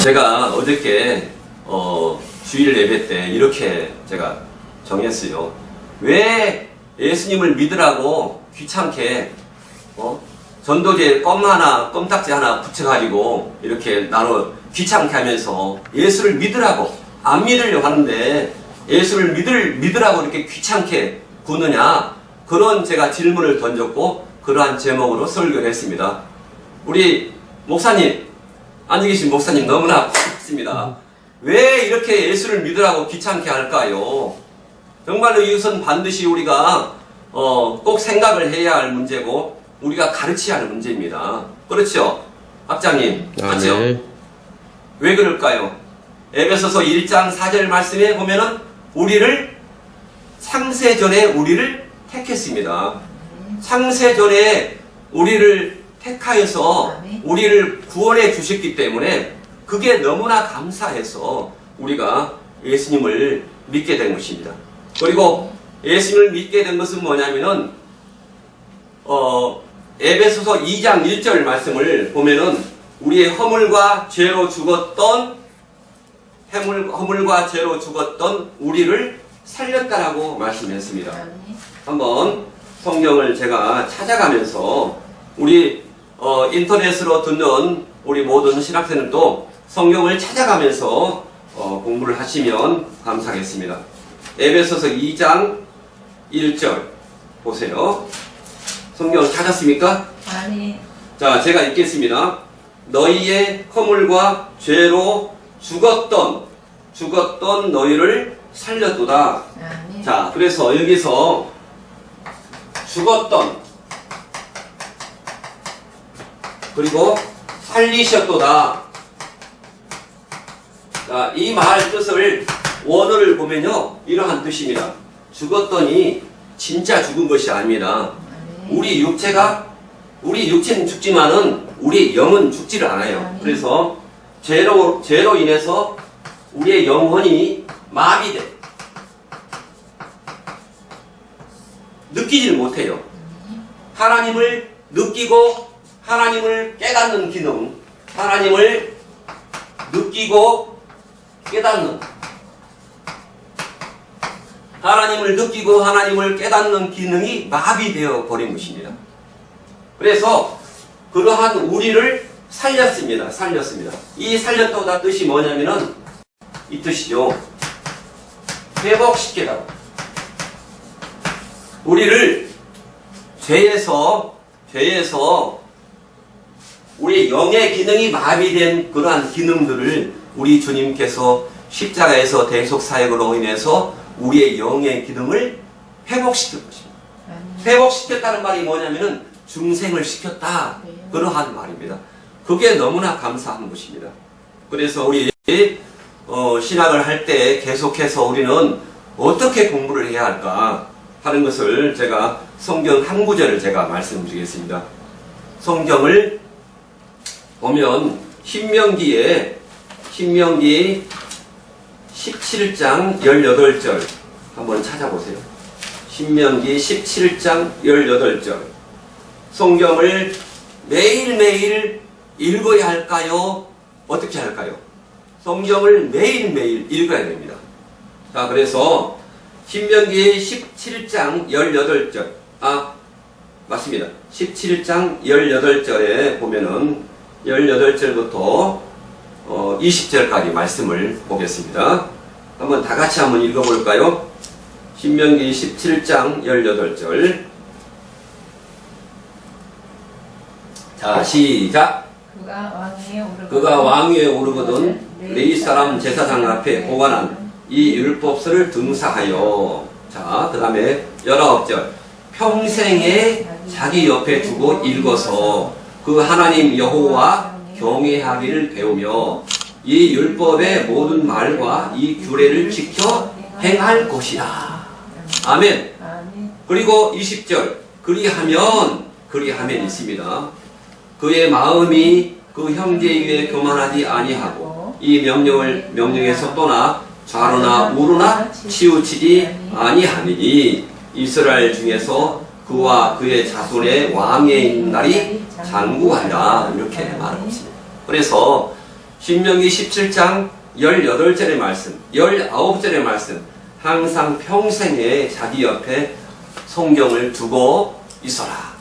제가 어저께 주일 예배 때 이렇게 제가 정했어요. 왜 예수님을 믿으라고 귀찮게 전도지에 껌딱지 하나 붙여가지고 이렇게 나로 귀찮게 하면서 예수를 믿으라고 안 믿으려고 하는데 예수를 믿으라고 이렇게 귀찮게 구느냐, 그런 제가 질문을 던졌고 그러한 제목으로 설교를 했습니다. 우리 목사님, 앉아 계신 목사님 너무나 고맙습니다. 왜 이렇게 예수를 믿으라고 귀찮게 할까요? 정말로 이것은 반드시 우리가 꼭 생각을 해야 할 문제고 우리가 가르쳐야 할 문제입니다. 그렇죠? 학장님, 맞죠? 네. 왜 그럴까요? 에베소서 1장 4절 말씀에 보면은 창세전에 우리를 택했습니다. 창세전에 우리를 택하여서 우리를 구원해 주셨기 때문에 그게 너무나 감사해서 우리가 예수님을 믿게 된 것입니다. 그리고 예수님을 믿게 된 것은 뭐냐면은 에베소서 2장 1절 말씀을 보면은 우리의 허물과 죄로 죽었던 우리를 살렸다라고 말씀했습니다. 한번 성경을 제가 찾아가면서 우리 인터넷으로 듣는 우리 모든 신학생들도 성경을 찾아가면서 공부를 하시면 감사하겠습니다. 에베소서 2장 1절 보세요. 성경을 찾았습니까? 아니. 자, 제가 읽겠습니다. 너희의 허물과 죄로 죽었던 너희를 살렸도다. 아니. 자, 그래서 여기서 죽었던 그리고 살리셨도다. 자, 이 말 뜻을 원어를 보면요, 이러한 뜻입니다. 죽었더니 진짜 죽은 것이 아닙니다. 우리 육체는 죽지만은 우리 영은 죽지를 않아요. 그래서 죄로 인해서 우리의 영혼이 마비돼 느끼질 못해요. 하나님을 느끼고 하나님을 깨닫는 기능, 하나님을 느끼고 깨닫는 기능이 마비되어 버린 것입니다. 그래서 그러한 우리를 살렸습니다. 이 살렸다는 뜻이 뭐냐면은 이 뜻이죠. 회복시키다. 우리를 죄에서 우리 영의 기능이 마비된 그러한 기능들을 우리 주님께서 십자가에서 대속사역으로 인해서 우리의 영의 기능을 회복시킬 것입니다. 회복시켰다는 말이 뭐냐면은 중생을 시켰다. 그러한 말입니다. 그게 너무나 감사한 것입니다. 그래서 우리 신학을 할 때 계속해서 우리는 어떻게 공부를 해야 할까 하는 것을 제가 성경 한 구절을 제가 말씀드리겠습니다. 성경을 보면 신명기 17장 18절 한번 찾아보세요. 신명기 17장 18절. 성경을 매일매일 읽어야 할까요? 어떻게 할까요? 성경을 매일매일 읽어야 됩니다. 자, 그래서 신명기 17장 18절. 맞습니다. 17장 18절에 보면은 18절부터 20절까지 말씀을 보겠습니다. 한번 다 같이 한번 읽어볼까요? 신명기 17장 18절. 자, 시작. 그가 왕위에 오르거든 레위 사람 제사장 앞에 보관한 이 율법서를 등사하여. 자, 그 다음에 19절. 평생에 자기 옆에 두고 읽어서 그 하나님 여호와 경외하기를 배우며 이 율법의 모든 말과 이 규례를 지켜 행할 것이다. 아멘. 그리고 20절. 그리하면 있습니다. 그의 마음이 그 형제 위에 교만하지 아니하고 이 명령에서 떠나 좌로나 우로나 치우치지 아니하니니 이스라엘 중에서 그와 그의 자손의 왕의 날이 장구하리라. 이렇게 말하고 있습니다. 그래서 신명기 17장 18절의 말씀, 19절의 말씀, 항상 평생에 자기 옆에 성경을 두고 있어라.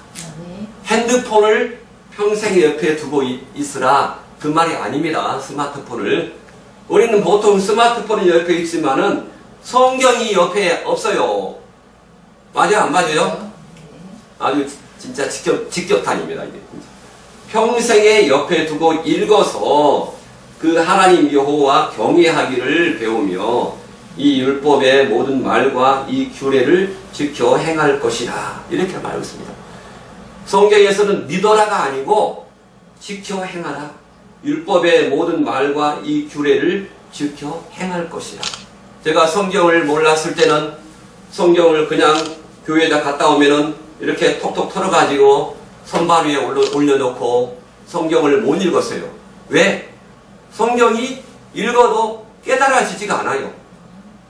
핸드폰을 평생 옆에 두고 있으라. 그 말이 아닙니다. 스마트폰을. 우리는 보통 스마트폰이 옆에 있지만은 성경이 옆에 없어요. 맞아요? 안 맞아요? 아주 진짜 직격탄입니다. 이게. 평생에 옆에 두고 읽어서 그 하나님 여호와 경외하기를 배우며 이 율법의 모든 말과 이 규례를 지켜 행할 것이라. 이렇게 말하고 있습니다. 성경에서는 믿어라가 아니고 지켜 행하라. 율법의 모든 말과 이 규례를 지켜 행할 것이라. 제가 성경을 몰랐을 때는 성경을 그냥 교회에다 갔다 오면은 이렇게 톡톡 털어가지고 선반 위에 올려놓고 성경을 못 읽었어요. 왜? 성경이 읽어도 깨달아지지가 않아요.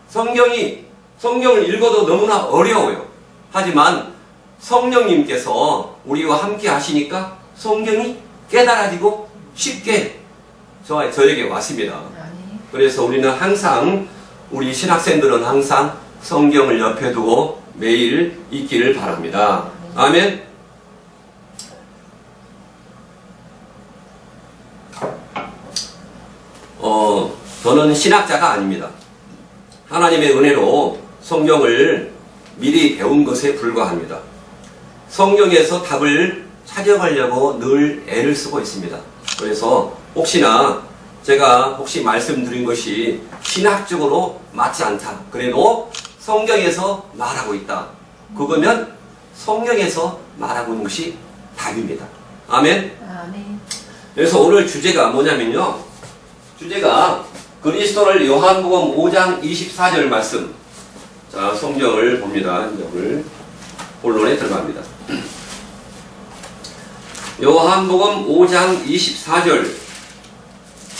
성경을 읽어도 너무나 어려워요. 하지만 성령님께서 우리와 함께 하시니까 성경이 깨달아지고 쉽게 저에게 왔습니다. 그래서 우리는 항상, 우리 신학생들은 항상 성경을 옆에 두고 매일 읽기를 바랍니다. 아멘. 저는 신학자가 아닙니다. 하나님의 은혜로 성경을 미리 배운 것에 불과합니다. 성경에서 답을 찾아가려고 늘 애를 쓰고 있습니다. 그래서 제가 말씀드린 것이 신학적으로 맞지 않다. 그래도 성경에서 말하고 있다. 그거면 성경에서 말하고 있는 것이 답입니다. 아멘. 아멘. 그래서 오늘 주제가 뭐냐면요. 주제가 그리스도를 요한복음 5장 24절 말씀. 자, 성경을 봅니다. 오늘 본론에 들어갑니다. 요한복음 5장 24절.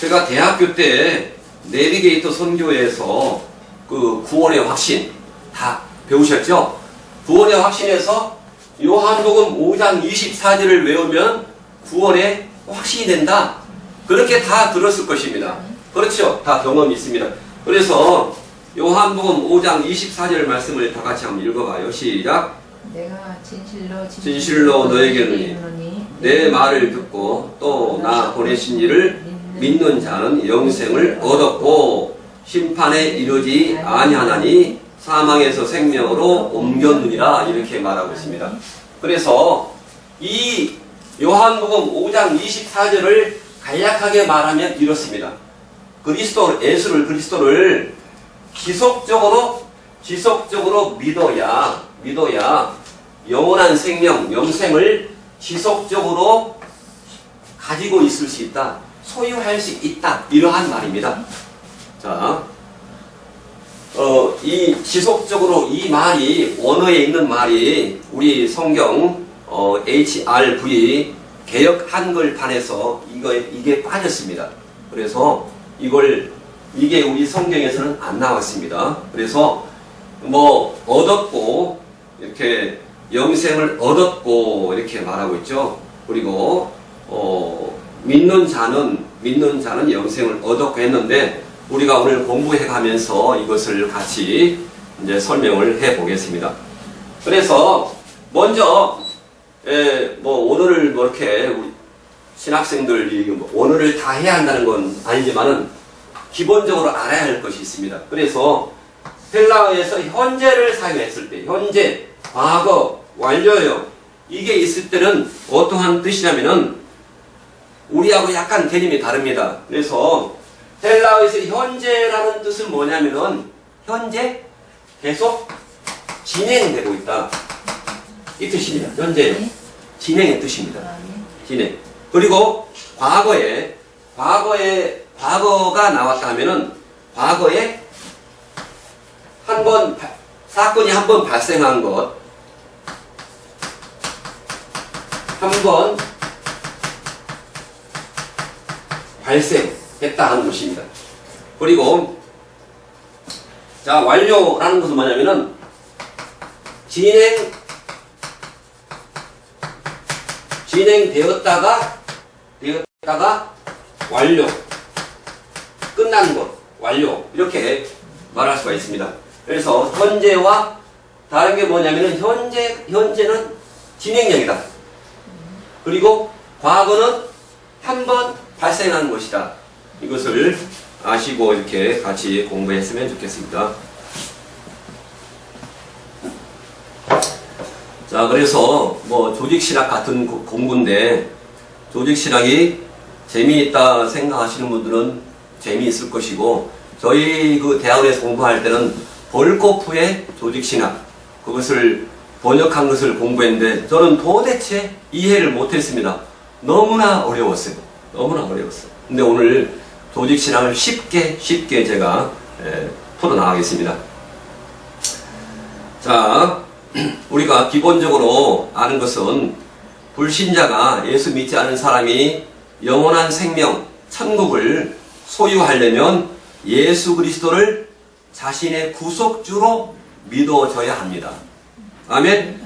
제가 대학교 때 내비게이터 선교에서 그 구원의 확신 다 배우셨죠? 구원의 확신에서 요한복음 5장 24절을 외우면 구원의 확신이 된다. 그렇게 다 들었을 것입니다. 그렇죠? 다 경험이 있습니다. 그래서 요한복음 5장 24절 말씀을 다 같이 한번 읽어봐요. 시작. 내가 진실로 너에게 이르노니 내 말을 듣고 또 나 보내신 이를 믿는 자는 영생을 얻었고 심판에 이르지 아니하나니 사망에서 생명으로 옮겼느니라. 이렇게 말하고 있습니다. 그래서 이 요한복음 5장 24절을 간략하게 말하면 이렇습니다. 그리스도를 지속적으로 믿어야 영원한 생명, 영생을 지속적으로 가지고 있을 수 있다. 소유할 수 있다. 이러한 말입니다. 자, 이 지속적으로 이 말이, 원어에 있는 말이 우리 성경, HRV, 개역 한글판에서 이게 빠졌습니다. 그래서 이게 우리 성경에서는 안 나왔습니다. 그래서 얻었고, 이렇게 영생을 얻었고, 이렇게 말하고 있죠. 그리고, 믿는 자는 영생을 얻었고 했는데, 우리가 오늘 공부해 가면서 이것을 같이 이제 설명을 해 보겠습니다. 그래서, 먼저, 오늘을 이렇게 우리 신학생들이 오늘을 다 해야 한다는 건 아니지만은 기본적으로 알아야 할 것이 있습니다. 그래서 헬라어에서 현재를 사용했을 때, 현재, 과거, 완료형 이게 있을 때는 어떠한 뜻이냐면은 우리하고 약간 개념이 다릅니다. 그래서 헬라어에서 현재라는 뜻은 뭐냐면은 현재 계속 진행되고 있다. 이 뜻입니다. 현재 진행의 뜻입니다. 진행. 그리고 과거가 나왔다 하면은 과거에 사건이 한 번 발생한 것, 한 번 발생했다 하는 것입니다. 그리고 자, 완료라는 것은 뭐냐면은 진행되었다가 완료. 끝난 것, 완료. 이렇게 말할 수가 있습니다. 그래서 현재와 다른 게 뭐냐면은 현재는 진행형이다. 그리고 과거는 한 번 발생한 것이다. 이것을 아시고 이렇게 같이 공부했으면 좋겠습니다. 자, 그래서 뭐 조직신학 같은 공부인데 조직신학이 재미있다 생각하시는 분들은 재미있을 것이고, 저희 그 대학원에서 공부할 때는 볼코프의 조직신학, 그것을 번역한 것을 공부했는데 저는 도대체 이해를 못했습니다. 너무나 어려웠어요. 너무나 어려웠어요. 근데 오늘 조직신학을 쉽게 제가 풀어나가겠습니다. 자, 우리가 기본적으로 아는 것은 불신자가 예수 믿지 않은 사람이 영원한 생명, 천국을 소유하려면 예수 그리스도를 자신의 구속주로 믿어줘야 합니다. 아멘?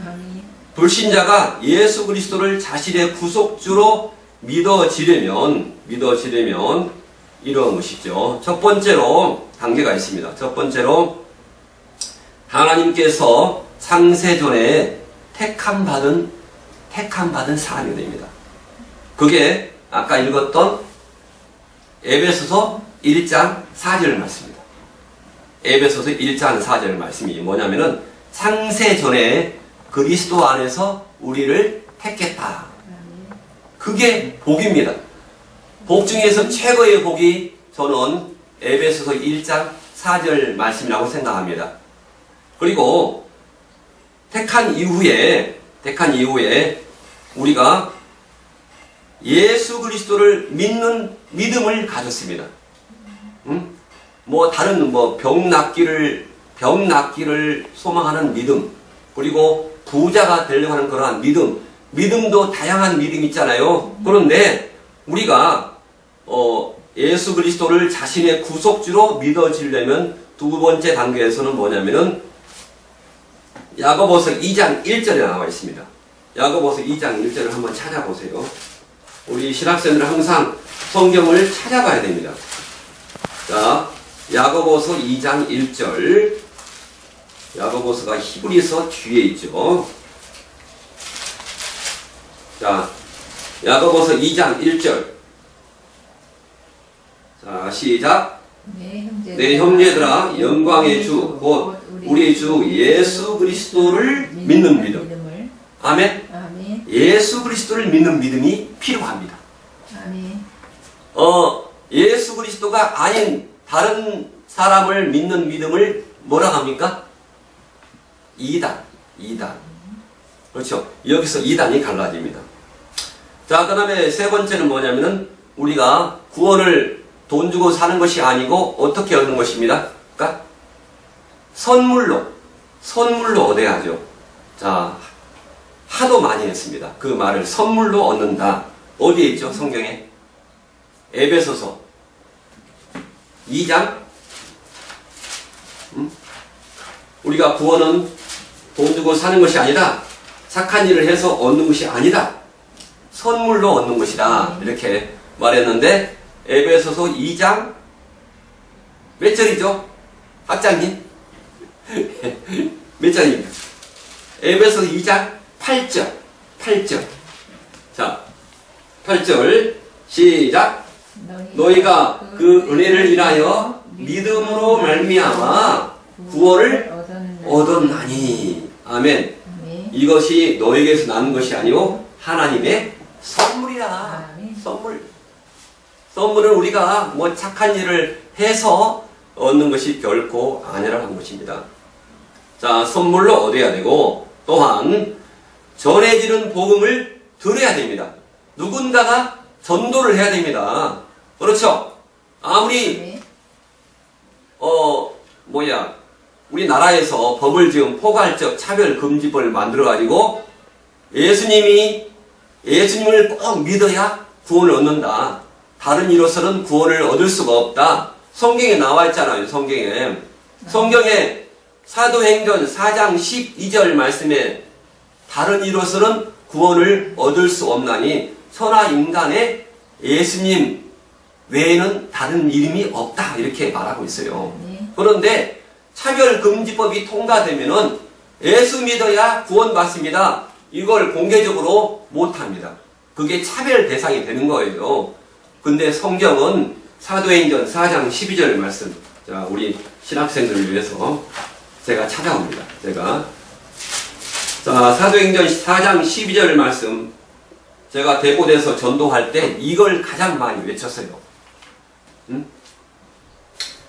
불신자가 예수 그리스도를 자신의 구속주로 믿어지려면 이런 것이죠. 첫 번째로 단계가 있습니다. 첫 번째로 하나님께서 창세전에 택함받은 사람이 됩니다. 그게 아까 읽었던 에베소서 1장 4절 말씀입니다. 에베소서 1장 4절 말씀이 뭐냐면은 창세전에 그리스도 안에서 우리를 택했다. 그게 복입니다. 복 중에서 최고의 복이 저는 에베소서 1장 4절 말씀이라고 생각합니다. 그리고 택한 이후에 우리가 예수 그리스도를 믿는 믿음을 가졌습니다. 뭐 다른 병 낫기를 소망하는 믿음, 그리고 부자가 되려고 하는 그러한 믿음도 다양한 믿음이 있잖아요. 그런데 우리가 예수 그리스도를 자신의 구속주로 믿어지려면 두 번째 단계에서는 뭐냐면은 야고보서 2장 1절에 나와 있습니다. 야고보서 2장 1절을 한번 찾아보세요. 우리 신학생들은 항상 성경을 찾아봐야 됩니다. 자, 야고보서 2장 1절. 야고보서가 히브리서 뒤에 있죠. 자, 야고보서 2장 1절. 자, 시작. 내 형제들아, 영광의 주, 곧 우리 주 예수 그리스도를 믿는 믿음. 아멘. 아멘. 예수 그리스도를 믿는 믿음이 필요합니다. 아멘. 예수 그리스도가 아닌 다른 사람을 믿는 믿음을 뭐라 합니까? 이단. 그렇죠. 여기서 이단이 갈라집니다. 자, 그 다음에 세 번째는 뭐냐면은 우리가 구원을 돈 주고 사는 것이 아니고 어떻게 얻는 것입니다. 그러니까 선물로 얻어야죠. 자, 하도 많이 했습니다. 그 말을 선물로 얻는다. 어디에 있죠? 성경에? 에베소서 2장. 우리가 구원은 돈 주고 사는 것이 아니라 착한 일을 해서 얻는 것이 아니다. 선물로 얻는 것이다. 이렇게 말했는데 에베소서 2장 몇 절이죠? 학장님? 몇 절입니까? 에베소서 2장 8절. 자, 8절 시작. 너희가 그 은혜를 인하여 믿음으로 말미암아 구원을 얻었나니. 아멘. 이것이 너에게서 나는 것이 아니오 하나님의 선물이다. 선물은 우리가 뭐 착한 일을 해서 얻는 것이 결코 아니라는 것입니다. 자, 선물로 얻어야 되고 또한 전해지는 복음을 들어야 됩니다. 누군가가 전도를 해야 됩니다. 그렇죠? 아무리 우리나라에서 법을 지은 포괄적 차별금지법을 만들어가지고 예수님을 꼭 믿어야 구원을 얻는다. 다른 이로서는 구원을 얻을 수가 없다. 성경에 나와 있잖아요. 성경에 사도행전 4장 12절 말씀에 다른 이로서는 구원을 얻을 수 없나니 천하 인간의 예수님 외에는 다른 이름이 없다 이렇게 말하고 있어요. 네. 그런데 차별금지법이 통과되면은 예수 믿어야 구원받습니다. 이걸 공개적으로 못합니다. 그게 차별 대상이 되는 거예요. 근데 성경은 사도행전 4장 12절 말씀, 자, 우리 신학생들을 위해서 제가 찾아옵니다. 자, 사도행전 4장 12절 말씀, 제가 대구에서 전도할 때 이걸 가장 많이 외쳤어요.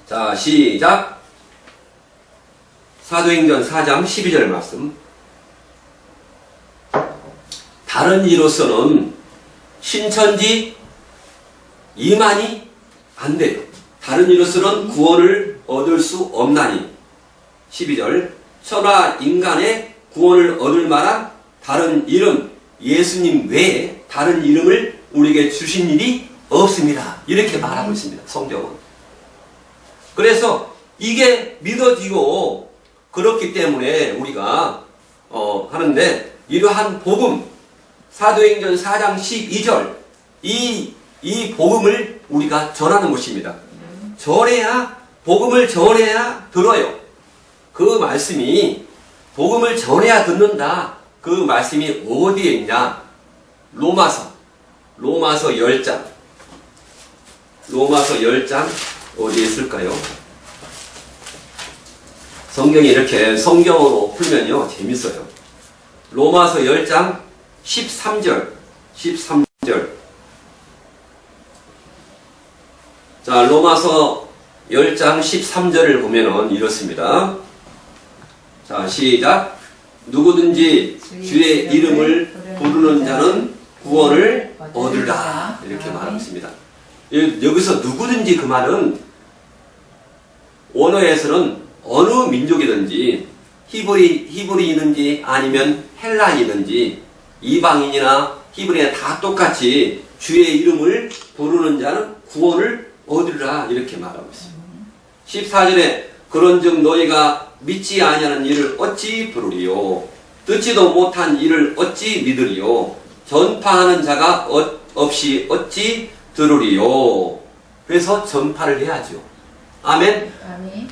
자, 시작. 사도행전 4장 12절 말씀. 다른 이로서는 신천지 이만이 안 돼요. 다른 이로서는 구원을 얻을 수 없나니. 12절. 천하 인간의 구원을 얻을 만한 다른 이름, 예수님 외에 다른 이름을 우리에게 주신 일이 없습니다. 이렇게 말하고 있습니다. 성경은. 그래서 이게 믿어지고 그렇기 때문에 우리가 하는데, 이러한 복음, 사도행전 4장 12절, 이 복음을 우리가 전하는 것입니다. 전해야, 복음을 전해야 들어요. 그 말씀이, 복음을 전해야 듣는다. 그 말씀이 어디에 있냐? 로마서 10장. 로마서 10장, 어디에 있을까요? 성경이 이렇게 성경으로 풀면요, 재밌어요. 로마서 10장 13절. 자, 로마서 10장 13절을 보면은 이렇습니다. 자, 시작. 누구든지 주의 이름을 부르는 자는 구원을 얻으리라. 이렇게 말하고 있습니다. 여기서 누구든지 그 말은 원어에서는 어느 민족이든지 히브리이든지 아니면 헬라이든지 이방인이나 히브리나 다 똑같이 주의 이름을 부르는 자는 구원을 얻으리라 이렇게 말하고 있습니다. 14절에 그런즉 너희가 믿지 아니하는 일을 어찌 부르리요? 듣지도 못한 일을 어찌 믿으리요? 전파하는 자가 없이 어찌 들으리요? 그래서 전파를 해야죠. 아멘. 아멘.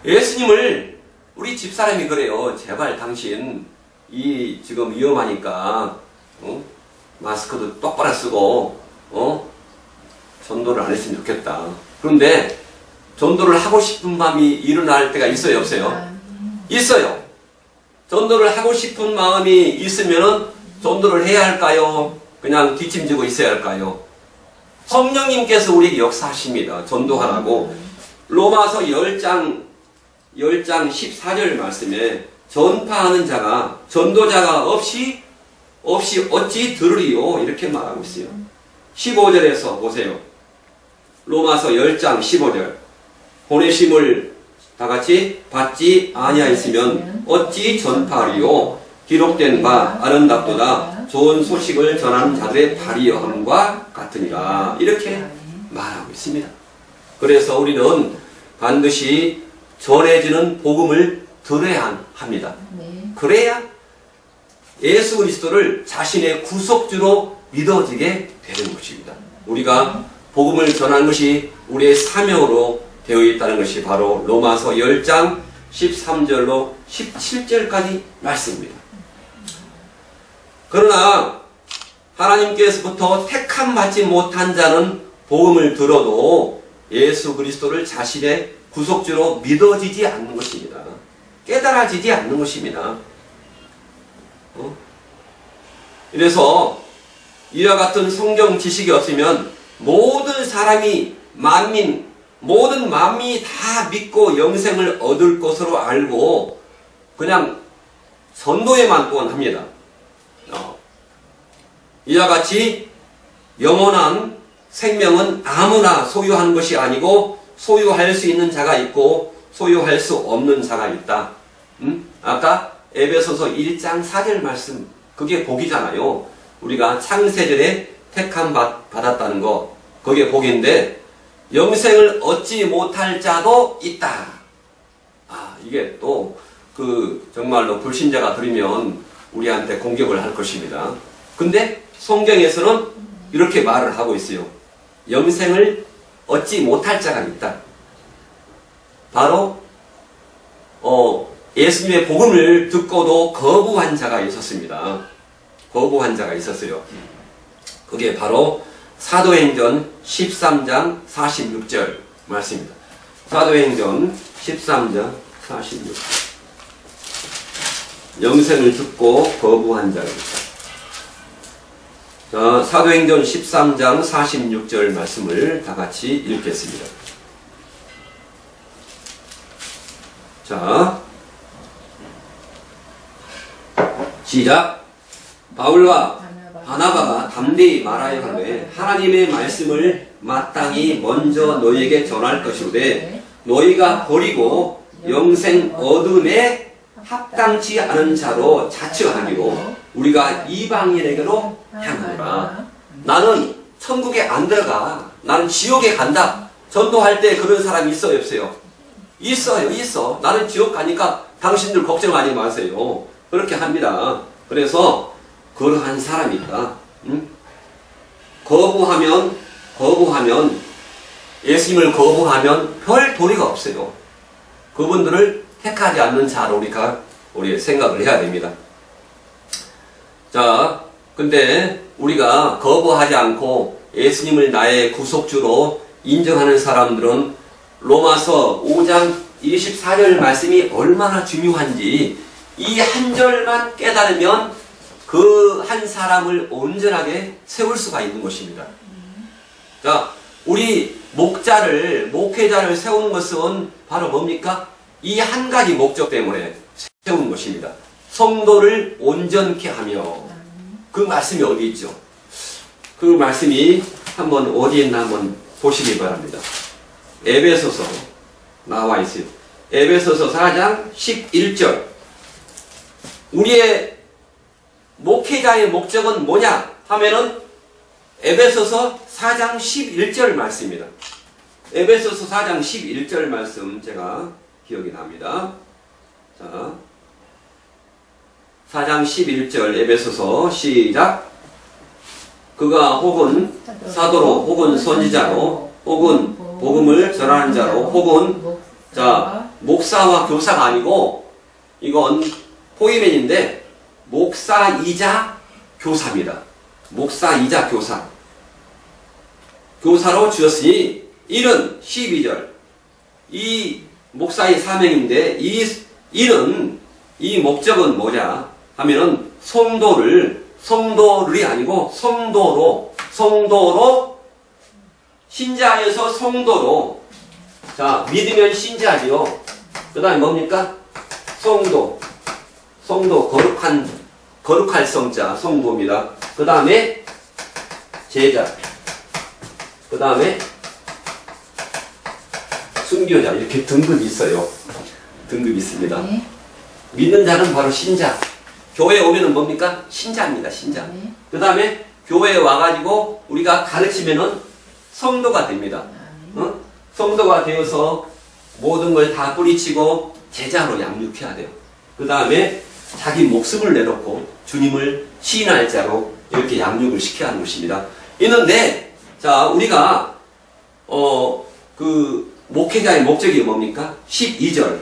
예수님을 우리 집사람이 그래요. 제발 당신 지금 위험하니까 마스크도 똑바로 쓰고 전도를 안 했으면 좋겠다. 그런데 전도를 하고 싶은 마음이 일어날 때가 있어요, 없어요? 있어요. 전도를 하고 싶은 마음이 있으면 전도를 해야 할까요? 그냥 뒷짐지고 있어야 할까요? 성령님께서 우리에게 역사하십니다. 전도하라고. 로마서 10장 14절 말씀에 전파하는 자가, 전도자가 없이 어찌 들으리요? 이렇게 말하고 있어요. 15절에서 보세요. 로마서 10장 15절. 보내심을 다같이 받지 아니하였으면 어찌 전파하리요? 기록된 바 아름답도다 좋은 소식을 전하는 자들의 발이여함과 같으니라. 이렇게 말하고 있습니다. 그래서 우리는 반드시 전해지는 복음을 들어야 합니다. 그래야 예수 그리스도를 자신의 구속주로 믿어지게 되는 것입니다. 우리가 복음을 전하는 것이 우리의 사명으로 되어 있다는 것이 바로 로마서 10장 13절로 17절까지 말씀입니다. 그러나 하나님께서부터 택함 받지 못한 자는 복음을 들어도 예수 그리스도를 자신의 구속주로 믿어지지 않는 것입니다. 깨달아지지 않는 것입니다. 이래서 이와 같은 성경 지식이 없으면 모든 사람이 모든 만민이 다 믿고 영생을 얻을 것으로 알고 그냥 전도에만 또한 합니다. 이와 같이 영원한 생명은 아무나 소유하는 것이 아니고 소유할 수 있는 자가 있고 소유할 수 없는 자가 있다. 아까 에베소서 1장 4절 말씀, 그게 복이잖아요. 우리가 창세전에 택함 받았다는 거, 그게 복인데 영생을 얻지 못할 자도 있다. 이게 또 정말로 불신자가 들으면 우리한테 공격을 할 것입니다. 근데 성경에서는 이렇게 말을 하고 있어요. 영생을 얻지 못할 자가 있다. 바로 예수님의 복음을 듣고도 거부한 자가 있었습니다. 거부한 자가 있었어요. 그게 바로 사도행전 13장 46절 말씀입니다. 사도행전 13장 46절. 영생을 듣고 거부한 자가 있다. 자, 사도행전 13장 46절 말씀을 다 같이 읽겠습니다. 자, 시작. 바울과 바나바가 담대히 말하여 하되 하나님의 말씀을 마땅히 먼저 너희에게 전할 것이로되 너희가 버리고 영생 얻음에 합당치 않은 자로 자처하기로 우리가 이방인에게로 향하노라. 나는 천국에 안 들어가. 나는 지옥에 간다. 전도할 때 그런 사람이 있어요, 없어요? 있어요, 있어. 나는 지옥 가니까 당신들 걱정하지 마세요. 그렇게 합니다. 그래서 그러한 사람이 있다. 응? 거부하면 예수님을 거부하면 별 도리가 없어요. 그분들을 택하지 않는 자로 우리 생각을 해야 됩니다. 자, 근데 우리가 거부하지 않고 예수님을 나의 구속주로 인정하는 사람들은 로마서 5장 24절 말씀이 얼마나 중요한지 이 한 절만 깨달으면 그 한 사람을 온전하게 세울 수가 있는 것입니다. 자, 우리 목회자를 세우는 것은 바로 뭡니까? 이 한 가지 목적 때문에 세우는 것입니다. 성도를 온전케 하며. 그 말씀이 어디 있죠? 그 말씀이 한번 어디 있나 한번 보시기 바랍니다. 에베소서 나와 있어요. 에베소서 4장 11절. 우리의 목회자의 목적은 뭐냐 하면은 에베소서 4장 11절 말씀입니다. 에베소서 4장 11절 말씀 제가 기억이 납니다. 자, 4장 11절 에베소서 시작. 그가 혹은 사도로 혹은 선지자로 혹은 복음을 전하는 자로 혹은 자 목사와 교사가 아니고 이건 포이맨인데 목사이자 교사입니다. 목사이자 교사. 교사로 주었으니 이는 12절. 이 목사의 사명인데 이 목적은 뭐냐 하면은 성도를 아니고 성도로 신자에서 성도로. 자, 믿으면 신자지요. 그 다음에 뭡니까? 성도 거룩할 성자 성도입니다. 그 다음에 제자, 그 다음에 순교자. 이렇게 등급이 있어요. 등급이 있습니다. 네. 믿는 자는 바로 신자. 교회에 오면은 뭡니까? 신자입니다. 신자. 네. 그 다음에 교회에 와가지고 우리가 가르치면은 성도가 됩니다. 성도가 되어서 모든 걸 다 뿌리치고 제자로 양육해야 돼요. 그 다음에 자기 목숨을 내놓고 주님을 시인할 자로 이렇게 양육을 시켜야 하는 것입니다. 있는데, 자, 우리가, 그, 목회자의 목적이 뭡니까? 12절.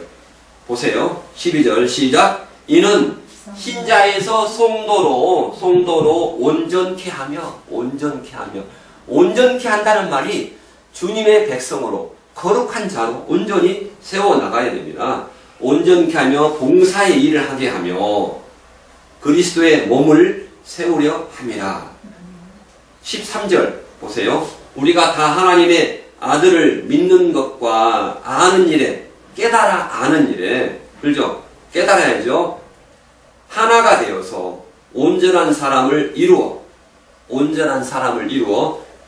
보세요. 12절 시작. 이는 신자에서 성도로 온전케 하며. 온전케 한다는 말이 주님의 백성으로 거룩한 자로 온전히 세워나가야 됩니다. 온전케 하며 봉사의 일을 하게 하며 그리스도의 몸을 세우려 함이라. 13절 보세요. 우리가 다 하나님의 아들을 믿는 것과 아는 일에 깨달아 아는 일에 그렇죠? 깨달아야죠. 하나가 되어서 온전한 사람을 이루어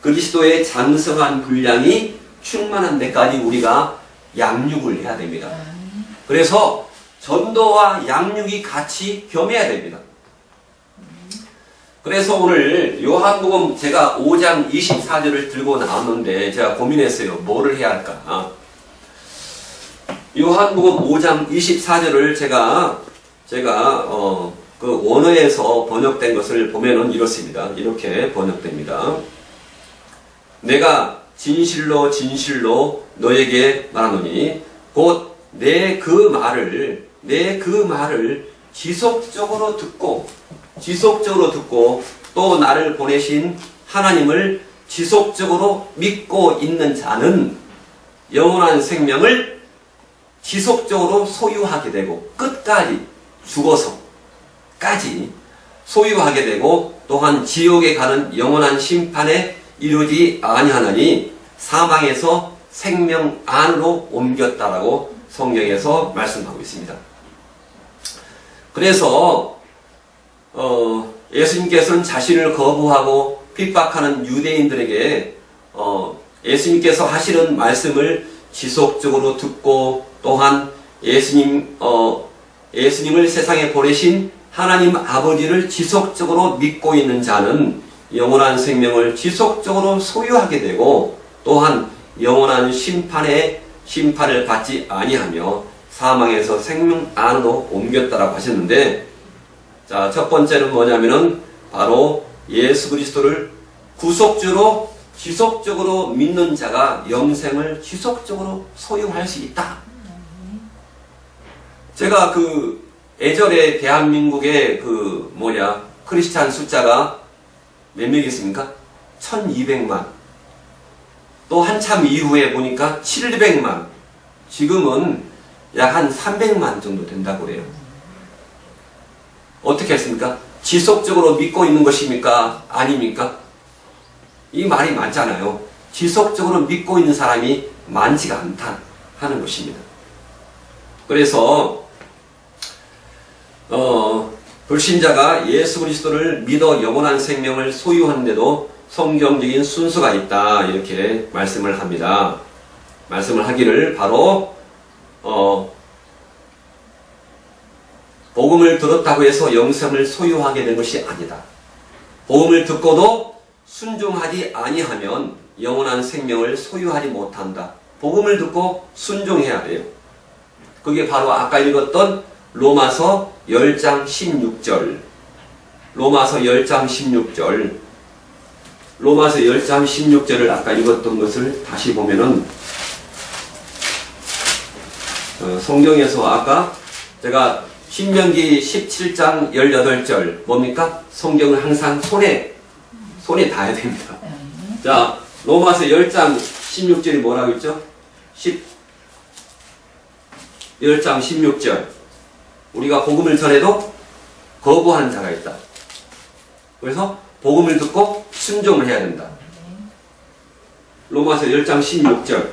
그리스도의 장성한 분량이 충만한 데까지 우리가 양육을 해야 됩니다. 그래서 전도와 양육이 같이 겸해야 됩니다. 그래서 오늘 요한복음 제가 5장 24절을 들고 나왔는데 제가 고민했어요. 뭐를 해야 할까? 요한복음 5장 24절을 제가 그 원어에서 번역된 것을 보면은 이렇습니다. 이렇게 번역됩니다. 내가 진실로 진실로 너에게 말하노니 곧 내 그 말을 지속적으로 듣고 또 나를 보내신 하나님을 지속적으로 믿고 있는 자는 영원한 생명을 지속적으로 소유하게 되고 끝까지 죽어서까지 소유하게 되고 또한 지옥에 가는 영원한 심판에 이르지 아니하나니 사망에서 생명 안으로 옮겼다라고 성경에서 말씀하고 있습니다. 그래서 예수님께서는 자신을 거부하고 핍박하는 유대인들에게 예수님께서 하시는 말씀을 지속적으로 듣고 또한 예수님을 세상에 보내신 하나님 아버지를 지속적으로 믿고 있는 자는 영원한 생명을 지속적으로 소유하게 되고 또한 영원한 심판을 받지 아니하며 사망에서 생명 안으로 옮겼다라고 하셨는데, 자, 첫 번째는 뭐냐면은 바로 예수 그리스도를 구속주로 지속적으로 믿는 자가 영생을 지속적으로 소유할 수 있다. 제가 예전에 대한민국의 크리스찬 숫자가 몇 명이겠습니까? 1200만. 또 한참 이후에 보니까 700만. 지금은 약 한 300만 정도 된다고 그래요. 어떻게 했습니까? 지속적으로 믿고 있는 것입니까? 아닙니까? 이 말이 맞잖아요. 지속적으로 믿고 있는 사람이 많지가 않다 하는 것입니다. 그래서 불신자가 예수 그리스도를 믿어 영원한 생명을 소유하는데도 성경적인 순서가 있다 이렇게 말씀을 합니다. 말씀을 하기를 바로 복음을 들었다고 해서 영생을 소유하게 된 것이 아니다. 복음을 듣고도 순종하지 아니하면 영원한 생명을 소유하지 못한다. 복음을 듣고 순종해야 돼요. 그게 바로 아까 읽었던 로마서 10장 16절. 로마서 10장 16절. 로마서 10장 16절을 아까 읽었던 것을 다시 보면은 성경에서 아까 제가 신명기 17장 18절 뭡니까? 성경을 항상 손에 닿아야 됩니다. 자, 로마서 10장 16절이 뭐라고 했죠? 10장 16절. 우리가 복음을 전해도 거부하는 자가 있다. 그래서 복음을 듣고 순종을 해야 된다. 로마서 10장 16절.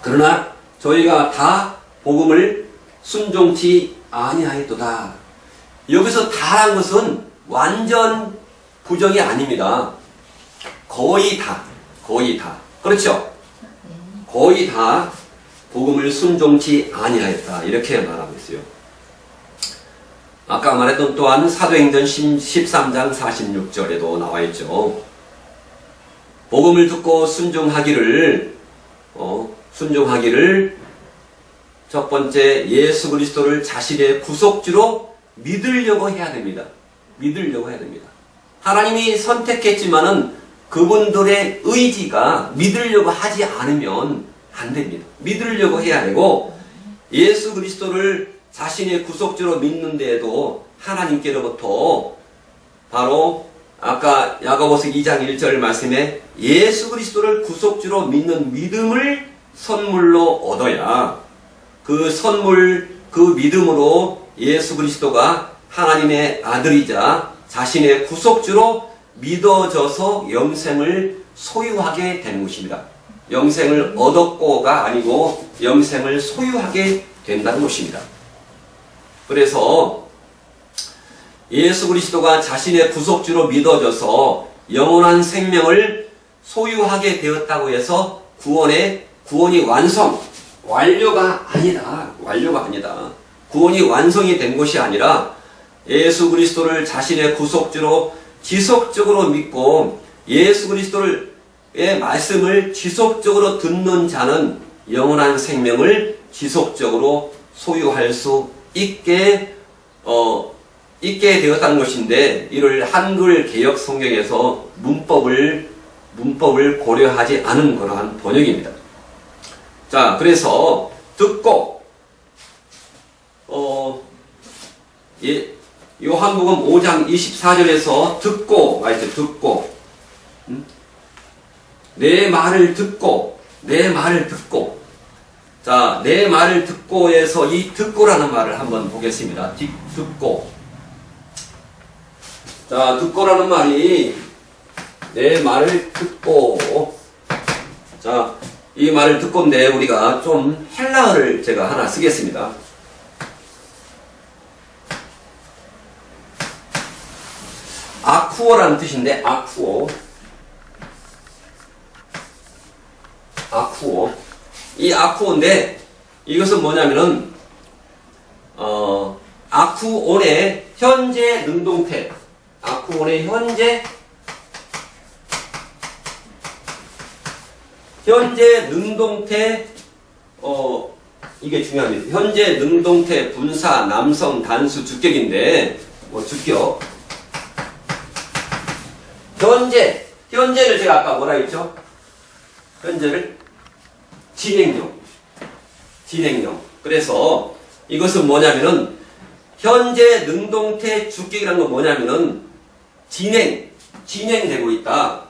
그러나 저희가 다 복음을 순종치 아니하였도다. 여기서 다란 것은 완전 부정이 아닙니다. 거의 다. 그렇죠? 거의 다 복음을 순종치 아니하였다. 이렇게 말하고 있어요. 아까 말했던 또한 사도행전 13장 46절에도 나와 있죠. 복음을 듣고 순종하기를 첫 번째 예수 그리스도를 자신의 구속주로 믿으려고 해야 됩니다. 하나님이 선택했지만은 그분들의 의지가 믿으려고 하지 않으면 안 됩니다. 믿으려고 해야 되고, 예수 그리스도를 자신의 구속주로 믿는데도 하나님께로부터 바로 아까 야고보서 2장 1절 말씀에 예수 그리스도를 구속주로 믿는 믿음을 선물로 얻어야 그 선물, 그 믿음으로 예수 그리스도가 하나님의 아들이자 자신의 구속주로 믿어져서 영생을 소유하게 되는 것입니다. 영생을 얻었고가 아니고 영생을 소유하게 된다는 것입니다. 그래서 예수 그리스도가 자신의 구속주로 믿어져서 영원한 생명을 소유하게 되었다고 해서 구원이 완료가 아니다. 구원이 완성이 된 것이 아니라 예수 그리스도를 자신의 구속주로 지속적으로 믿고 예수 그리스도의 말씀을 지속적으로 듣는 자는 영원한 생명을 지속적으로 소유할 수 있게 있게 되었다는 것인데 이를 한글 개역 성경에서 문법을 고려하지 않은 그러한 번역입니다. 자, 그래서 듣고 요한복음 5장 24절에서 듣고 말이죠. 듣고 내 말을 듣고 자, 내 말을 듣고에서 이 듣고라는 말을 한번 보겠습니다. 듣고. 자, 듣고라는 말이 내 말을 듣고. 자, 이 말을 듣고인데 우리가 좀 헬라어를 제가 하나 쓰겠습니다. 아쿠오라는 뜻인데 아쿠오. 이 아쿠오인데 이것은 뭐냐면은 아쿠온의 현재 능동태. 아쿠온의 현재 능동태 이게 중요합니다. 현재 능동태 분사 남성 단수 주격인데 주격 현재를 제가 아까 뭐라 했죠? 현재를 진행형. 그래서 이것은 뭐냐면은 현재 능동태 주격이라는 건 뭐냐면은 진행되고 있다.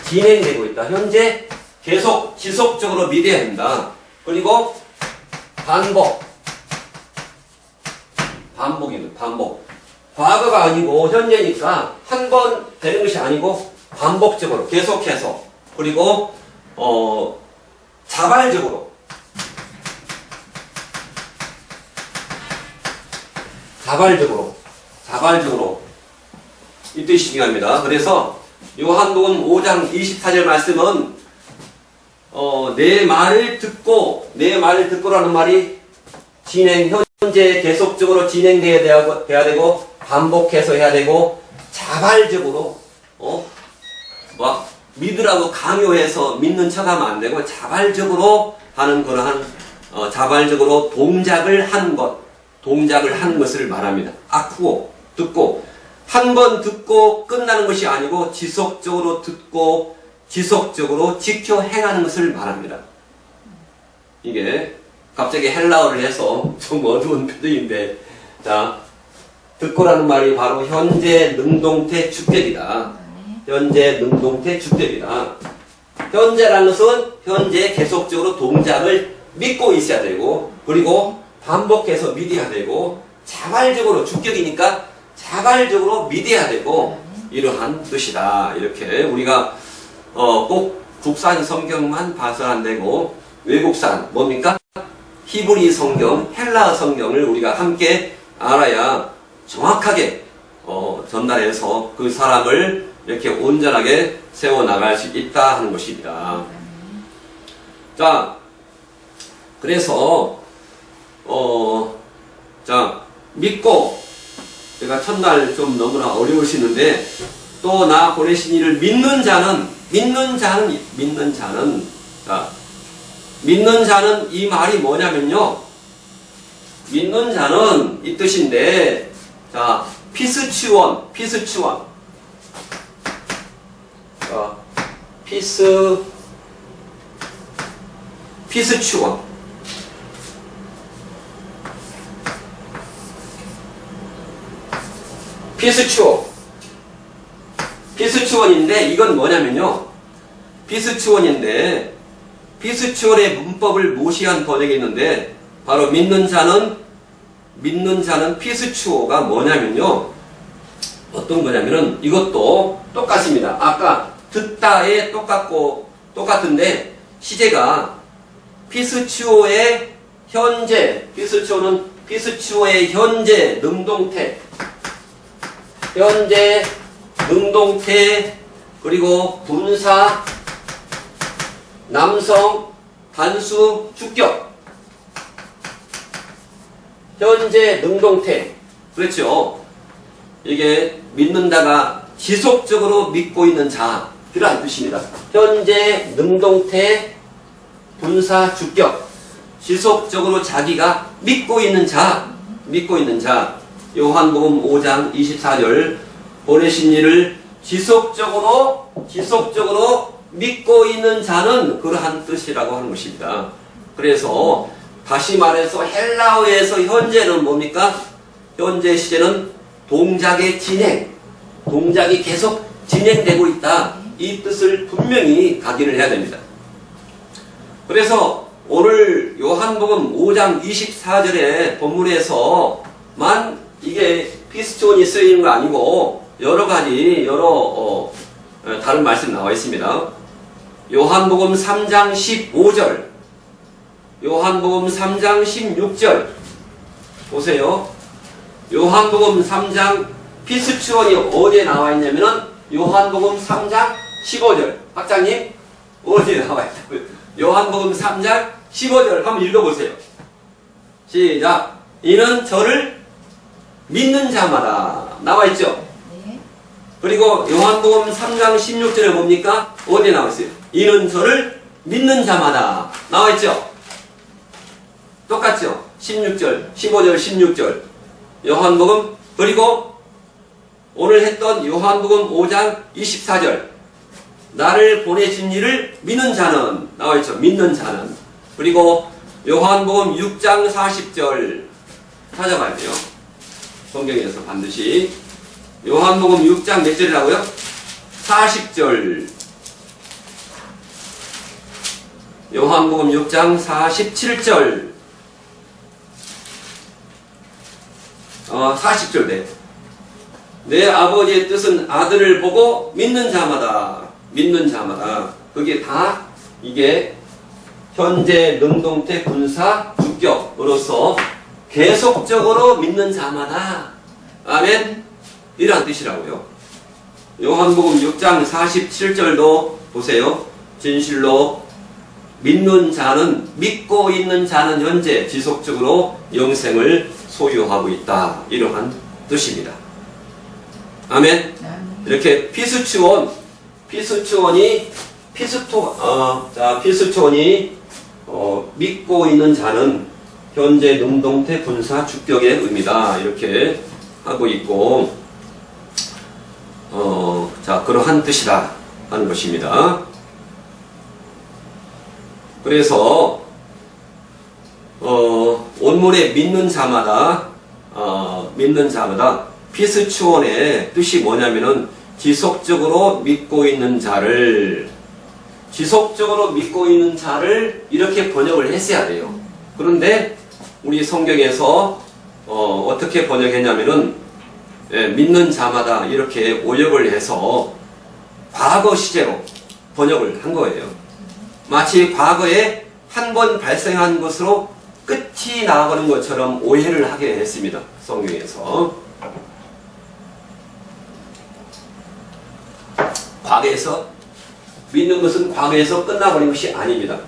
진행되고 있다. 현재 계속 지속적으로 미래해야 된다. 그리고 반복입니다. 반복. 과거가 아니고 현재니까 한 번 되는 것이 아니고 반복적으로 계속해서 그리고 자발적으로 이 뜻이 중요합니다. 그래서 요한복음 5장 24절 말씀은 내 말을 듣고라는 말이 현재 계속적으로 진행돼야 되고 반복해서 해야 되고 자발적으로 믿으라고 강요해서 믿는 척하면 안 되고 자발적으로 하는 그러한 자발적으로 동작을 한 것을 말합니다. 아쿠오 듣고 한 번 듣고 끝나는 것이 아니고 지속적으로 듣고 지속적으로 지켜 행하는 것을 말합니다. 이게 갑자기 헬라어를 해서 좀 어두운 표정인데 자 듣고라는 말이 바로 현재 능동태 주격이다. 현재라는 것은 현재 계속적으로 동작을 믿고 있어야 되고 그리고 반복해서 믿어야 되고 자발적으로 주격이니까 자발적으로 믿어야 되고 이러한 뜻이다. 이렇게 우리가 꼭 국산 성경만 봐서는 안 되고 외국산 뭡니까? 히브리 성경, 헬라어 성경을 우리가 함께 알아야 정확하게 전달해서 그 사람을 이렇게 온전하게 세워나갈 수 있다 하는 것입니다. 자, 그래서 자 믿고 제가 첫날 좀 너무나 어려우시는데 또 나 보내신 이를 믿는 자는 이 말이 뭐냐면요. 믿는 자는 이 뜻인데 자 피스치원 피스치원인데 이건 뭐냐면요. 피스치원의 문법을 무시한 번역이 있는데 바로 믿는 자는 피스치오가 뭐냐면요. 어떤 거냐면은 이것도 똑같습니다. 아까 듣다에 똑같은데 시제가 피스치오의 현재 능동태 그리고 분사 남성 단수 주격 현재 능동태 그렇죠. 이게 믿는다가 지속적으로 믿고 있는 자 그런 뜻입니다. 현재 능동태 분사 주격 지속적으로 자기가 믿고 있는 자 믿고 있는 자. 요한복음 5장 24절 보내신 이를 지속적으로 믿고 있는 자는 그러한 뜻이라고 하는 것입니다. 그래서 다시 말해서 헬라어에서 현재는 뭡니까? 현재 시제는 동작의 진행, 동작이 계속 진행되고 있다. 이 뜻을 분명히 각인을 해야 됩니다. 그래서 오늘 요한복음 5장 24절의 본문에서만 이게 피스톤이 쓰이는 거 아니고 여러 가지 다른 말씀 나와 있습니다. 요한복음 3장 15절, 요한복음 3장 16절 보세요. 요한복음 3장 피스톤이 어디에 나와 있냐면은 요한복음 3장 15절. 학장님 어디에 나와 있다고요? 요한복음 3장 15절 한번 읽어보세요. 시작. 이는 저를 믿는 자마다 나와 있죠. 네. 그리고 요한복음 3장 16절에 뭡니까? 어디에 나와 있어요? 이는 저를 믿는 자마다 나와 있죠. 똑같죠. 16절, 15절, 16절. 요한복음 그리고 오늘 했던 요한복음 5장 24절. 나를 보내신 이를 믿는 자는 나와 있죠. 믿는 자는. 그리고 요한복음 6장 40절 찾아봐야 돼요. 성경에서 반드시 요한복음 6장 몇 절이라고요? 40절. 요한복음 6장 47절. 40절 네. 내 아버지의 뜻은 아들을 보고 믿는 자마다 그게 다 이게 현재 능동태 분사 주격으로서 계속적으로 믿는 자마다 아멘 이란 뜻이라고요. 요한복음 6장 47절도 보세요. 진실로 믿는 자는 믿고 있는 자는 현재 지속적으로 영생을 소유하고 있다. 이러한 뜻입니다. 아멘. 이렇게 피스톤이 믿고 있는 자는 현재 능동태 분사 주격의 의미다. 이렇게 하고 있고, 자, 그러한 뜻이다. 하는 것입니다. 그래서, 원문에 믿는 자마다, 피스톤의 뜻이 뭐냐면은, 지속적으로 믿고 있는 자를 이렇게 번역을 했어야 돼요. 그런데 우리 성경에서 어떻게 번역했냐면은 믿는 자마다 이렇게 오역을 해서 과거 시제로 번역을 한 거예요. 마치 과거에 한 번 발생한 것으로 끝이 나가는 것처럼 오해를 하게 했습니다. 성경에서. 과거에서 믿는 것은 과거에서 끝나버린 것이 아닙니다.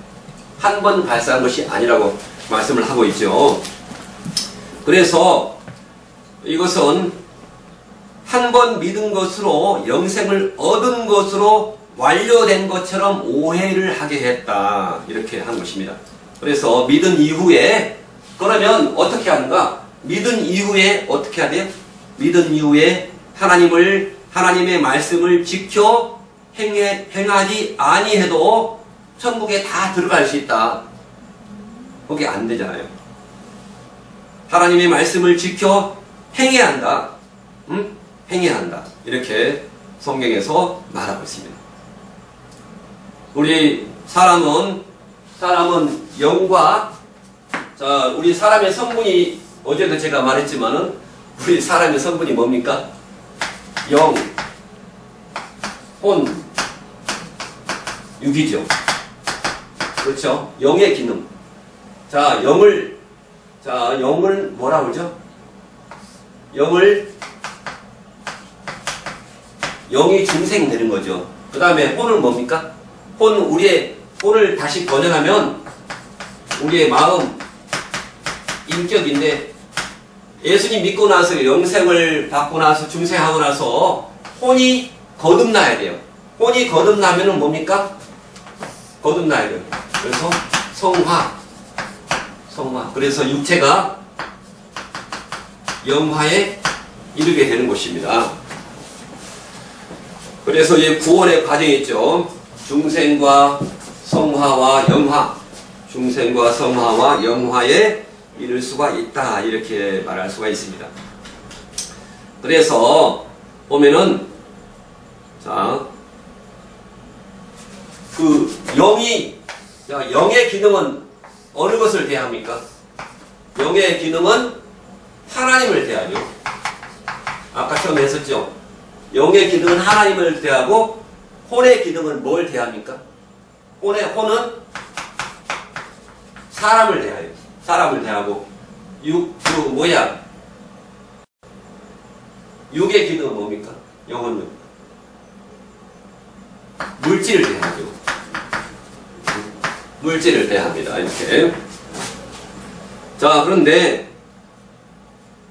한 번 발생한 것이 아니라고 말씀을 하고 있죠. 그래서 이것은 한 번 믿은 것으로 영생을 얻은 것으로 완료된 것처럼 오해를 하게 했다. 이렇게 한 것입니다. 그래서 믿은 이후에 그러면 어떻게 하는가? 믿은 이후에 어떻게 해야 돼요? 믿은 이후에 하나님의 말씀을 지켜 행하지 아니해도 천국에 다 들어갈 수 있다. 그게 안 되잖아요. 하나님의 말씀을 지켜 행해야 한다. 행해야 한다. 이렇게 성경에서 말하고 있습니다. 우리 사람은 영과 우리 사람의 성분이 어제도 제가 말했지만은 우리 사람의 성분이 뭡니까? 영, 혼, 육이죠. 그렇죠? 영의 기능. 영을 뭐라 그러죠? 영이 중생되는 거죠. 그 다음에 혼은 뭡니까? 혼을 다시 번역하면 우리의 마음, 인격인데 예수님 믿고 나서 영생을 받고 나서 중생하고 나서 혼이 거듭나야 돼요. 혼이 거듭나면은 뭡니까? 거듭나야 돼요. 그래서 성화. 그래서 육체가 영화에 이르게 되는 것입니다. 그래서 이 구원의 과정이 있죠. 중생과 성화와 영화, 중생과 성화와 영화에 이를 수가 있다, 이렇게 말할 수가 있습니다. 그래서 보면은 자, 그 영의 기능은 어느 것을 대합니까? 영의 기능은 하나님을 대하죠. 아까 처음에 했었죠. 영의 기능은 하나님을 대하고 혼의 기능은 뭘 대합니까? 혼은 사람을 대하요. 사람을 대하고 육의 기능은 뭡니까? 영혼은 물질을 대하죠. 물질을 대합니다. 이렇게. 자, 그런데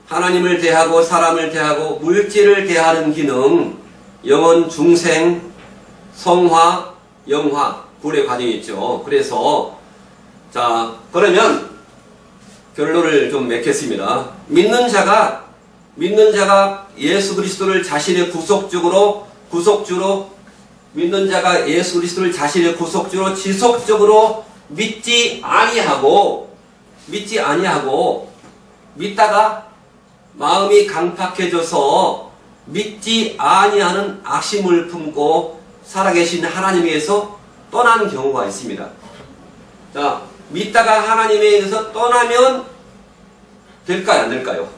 하나님을 대하고 사람을 대하고 물질을 대하는 기능, 영혼, 중생, 성화, 영화, 불의 과정이 있죠. 그래서 자, 그러면 결론을 좀 맺겠습니다. 믿는 자가 예수 그리스도를 자신의 구속주로 믿는 자가 예수 그리스도를 자신의 구속주로 지속적으로 믿지 아니하고 믿다가 마음이 강팍해져서 믿지 아니하는 악심을 품고 살아계신 하나님에게서 떠나는 경우가 있습니다. 자, 믿다가 하나님에게서 떠나면 될까요, 안 될까요?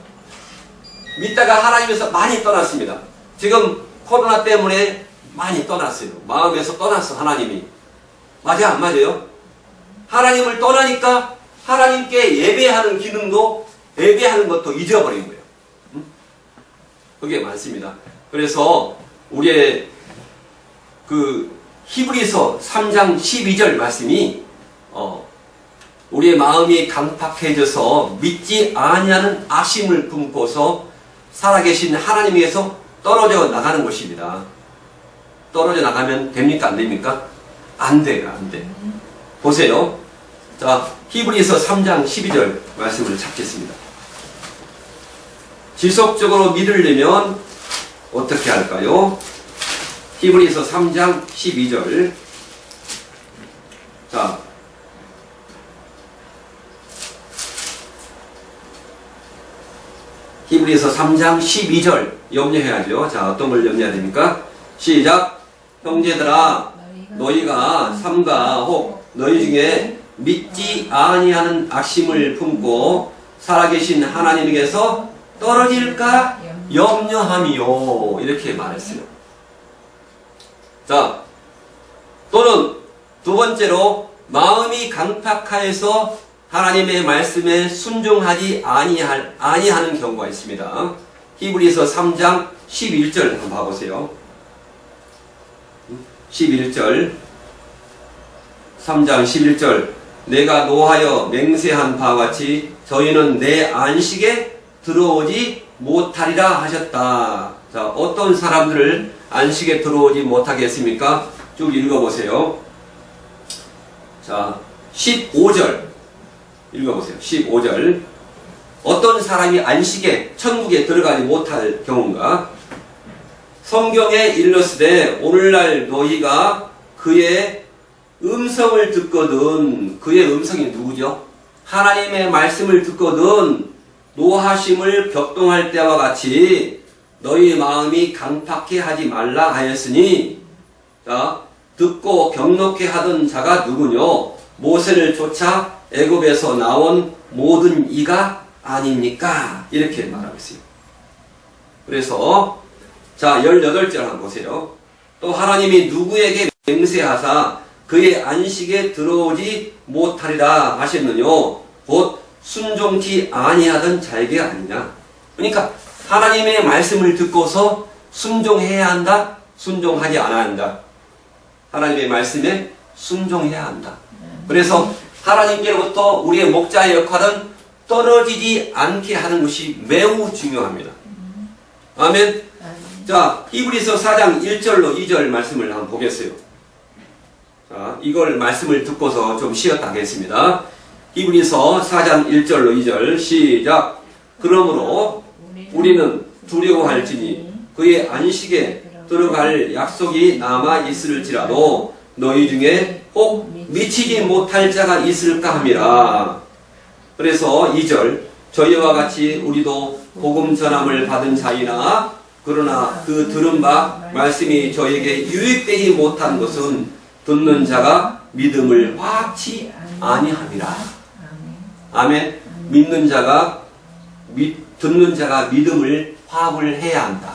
믿다가 하나님에서 많이 떠났습니다. 지금 코로나 때문에 많이 떠났어요. 마음에서 떠났어, 하나님이. 맞아, 안 맞아요? 하나님을 떠나니까 하나님께 예배하는 기능도, 예배하는 것도 잊어버린 거예요. 그게 많습니다. 그래서 우리의 그 히브리서 3장 12절 말씀이 우리의 마음이 강팍해져서 믿지 아니하는 악심을 품고서 살아계신 하나님에게서 떨어져 나가는 것입니다. 떨어져 나가면 됩니까? 안 됩니까? 안 돼요. 안 돼. 보세요. 자, 히브리서 3장 12절 말씀을 찾겠습니다. 지속적으로 믿으려면 어떻게 할까요? 히브리서 3장 12절. 자, 히브리서 3장 12절 염려해야죠. 자, 어떤 걸 염려해야 됩니까? 시작. 형제들아, 너희가 삼가 혹 너희 중에 믿지 아니하는 악심을 품고 살아계신 하나님에게서 떨어질까 염려함이요. 이렇게 말했어요. 자, 또는 두 번째로 마음이 강팍하여서 하나님의 말씀에 순종하지 아니하는 경우가 있습니다. 히브리서 3장 11절 한번 봐보세요. 11절 3장 11절 내가 노하여 맹세한 바와 같이 저희는 내 안식에 들어오지 못하리라 하셨다. 자, 어떤 사람들을 안식에 들어오지 못하게 했습니까? 쭉 읽어보세요. 자, 15절 읽어보세요. 15절 어떤 사람이 안식에 천국에 들어가지 못할 경우인가? 성경에 일렀으되 오늘날 너희가 그의 음성을 듣거든. 그의 음성이 누구죠? 하나님의 말씀을 듣거든 노하심을 격동할 때와 같이 너희 마음이 강팍해 하지 말라 하였으니, 자, 듣고 경록해 하던 자가 누구뇨? 모세를 쫓아 애굽에서 나온 모든 이가 아닙니까? 이렇게 말하고 있어요. 그래서 자, 18절 한번 보세요. 또 하나님이 누구에게 맹세하사 그의 안식에 들어오지 못하리라 하셨느뇨? 곧 순종치 아니하던 자에게 아니냐. 그러니까 하나님의 말씀을 듣고서 순종해야 한다, 순종하지 않아야 한다. 하나님의 말씀에 순종해야 한다. 그래서 하나님께로부터 우리의 목자의 역할은 떨어지지 않게 하는 것이 매우 중요합니다. 아멘. 자, 히브리서 4장 1절로 2절 말씀을 한번 보겠어요. 자, 이걸 말씀을 듣고서 좀 쉬었다 하겠습니다. 히브리서 4장 1절로 2절 시작. 그러므로 우리는 두려워할지니 그의 안식에 들어갈 약속이 남아 있을지라도 너희 중에 혹 미치지 못할 자가 있을까 함이라. 그래서 2절 저희와 같이 우리도 복음 전함을 받은 자이나 그러나 그 들은 바 말씀이 저에게 유익되지 못한 것은 듣는 자가 믿음을 화합치 아니함이라. 아멘. 듣는 자가 믿음을 화합을 해야 한다.